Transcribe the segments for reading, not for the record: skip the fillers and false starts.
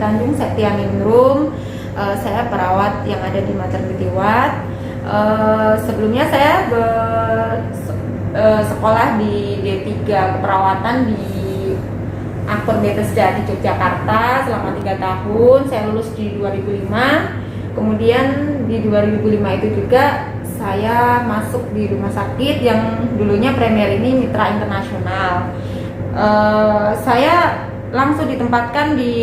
Tanjung Septianingrum. Saya perawat yang ada di Maternity Ward. Sebelumnya saya sekolah di D3 keperawatan di Aktor Bethesda di Yogyakarta selama 3 tahun. Saya lulus di 2005. Kemudian di 2005 itu juga saya masuk di rumah sakit yang dulunya Premier ini Mitra Internasional. Saya langsung ditempatkan di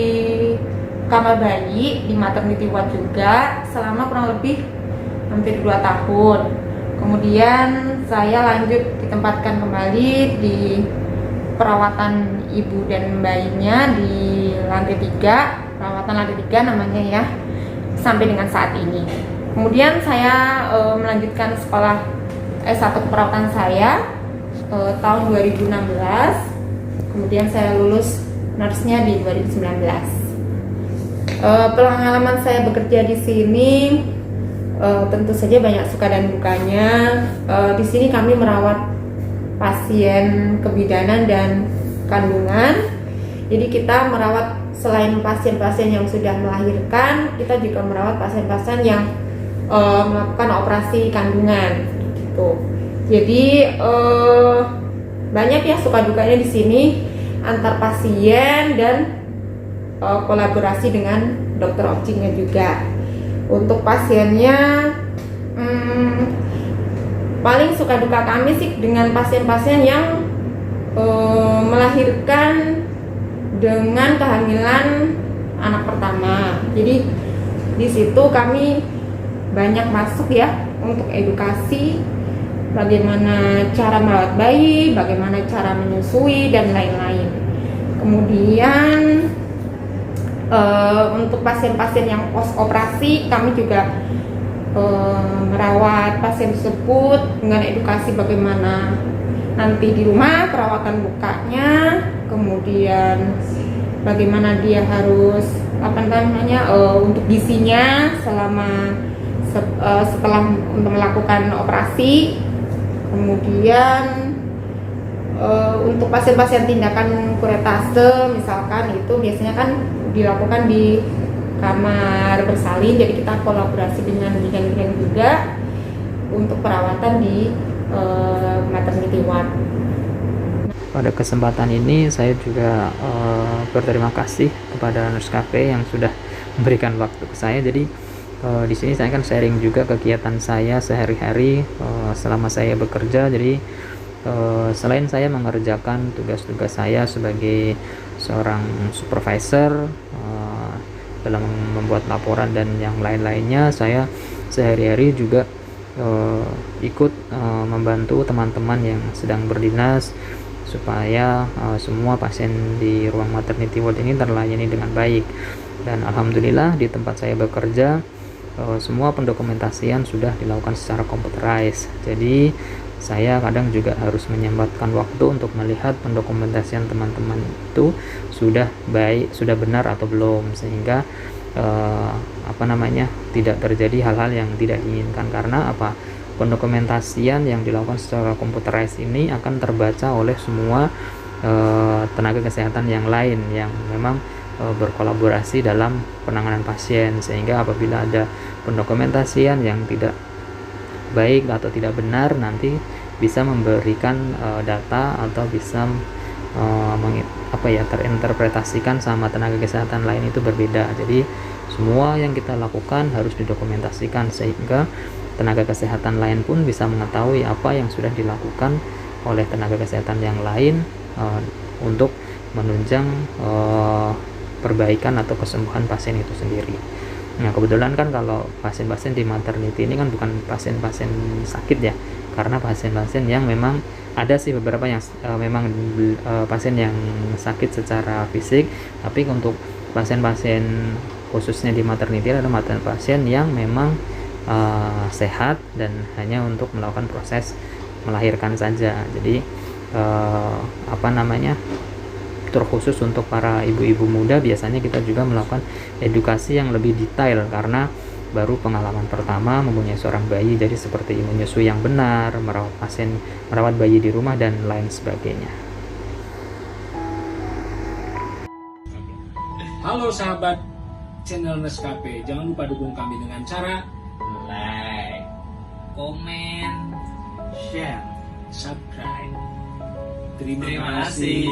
kamar bayi di maternity ward juga selama kurang lebih hampir 2 tahun. Kemudian saya lanjut ditempatkan kembali di perawatan ibu dan bayinya di lantai 3, perawatan lantai 3 namanya ya, sampai dengan saat ini. Kemudian saya melanjutkan sekolah S1 keperawatan saya tahun 2016. Kemudian saya lulus nurse-nya di 2019. Pengalaman saya bekerja di sini tentu saja banyak suka dan dukanya. Di sini kami merawat pasien kebidanan dan kandungan. Jadi kita merawat selain pasien-pasien yang sudah melahirkan, kita juga merawat pasien-pasien yang melakukan operasi kandungan gitu. Jadi banyak ya suka dukanya di sini antar pasien dan kolaborasi dengan dokter obstetrik juga. Untuk pasiennya paling suka duka kami sih dengan pasien-pasien yang melahirkan dengan kehamilan anak pertama. Jadi di situ kami banyak masuk ya untuk edukasi bagaimana cara merawat bayi, bagaimana cara menyusui dan lain-lain. Kemudian untuk pasien-pasien yang post operasi kami juga merawat pasien tersebut dengan edukasi bagaimana nanti di rumah perawatan lukanya, kemudian bagaimana dia harus untuk gizinya selama setelah untuk melakukan operasi. Kemudian untuk pasien-pasien tindakan kuretase misalkan itu biasanya kan dilakukan di kamar bersalin, jadi kita kolaborasi dengan bidan-bidan juga untuk perawatan di maternity ward. Pada kesempatan ini saya juga berterima kasih kepada Nurse Cafe yang sudah memberikan waktu ke saya. Jadi di sini saya akan sharing juga kegiatan saya sehari-hari selama saya bekerja. Jadi selain saya mengerjakan tugas-tugas saya sebagai seorang supervisor dalam membuat laporan dan yang lain-lainnya, saya sehari-hari juga ikut membantu teman-teman yang sedang berdinas supaya semua pasien di ruang maternity ward ini terlayani dengan baik. Dan alhamdulillah di tempat saya bekerja semua pendokumentasian sudah dilakukan secara computerized. Jadi saya kadang juga harus menyempatkan waktu untuk melihat pendokumentasian teman-teman itu sudah baik, sudah benar atau belum, sehingga tidak terjadi hal-hal yang tidak diinginkan. Karena pendokumentasian yang dilakukan secara computerized ini akan terbaca oleh semua tenaga kesehatan yang lain yang memang berkolaborasi dalam penanganan pasien, sehingga apabila ada pendokumentasian yang tidak baik atau tidak benar nanti bisa memberikan data atau bisa terinterpretasikan sama tenaga kesehatan lain itu berbeda. Jadi semua yang kita lakukan harus didokumentasikan sehingga tenaga kesehatan lain pun bisa mengetahui apa yang sudah dilakukan oleh tenaga kesehatan yang lain untuk menunjang perbaikan atau kesembuhan pasien itu sendiri. Nah, kebetulan kan kalau pasien-pasien di maternity ini kan bukan pasien-pasien sakit ya, karena pasien-pasien yang memang ada sih beberapa yang memang pasien yang sakit secara fisik, tapi untuk pasien-pasien khususnya di maternity adalah pasien yang memang sehat dan hanya untuk melakukan proses melahirkan saja. Jadi terkhusus untuk para ibu-ibu muda biasanya kita juga melakukan edukasi yang lebih detail karena baru pengalaman pertama mempunyai seorang bayi, jadi seperti menyusui yang benar, merawat bayi di rumah dan lain sebagainya. Halo sahabat channel Nescafe. Jangan lupa dukung kami dengan cara Like, komen, share. subscribe. Terima kasih.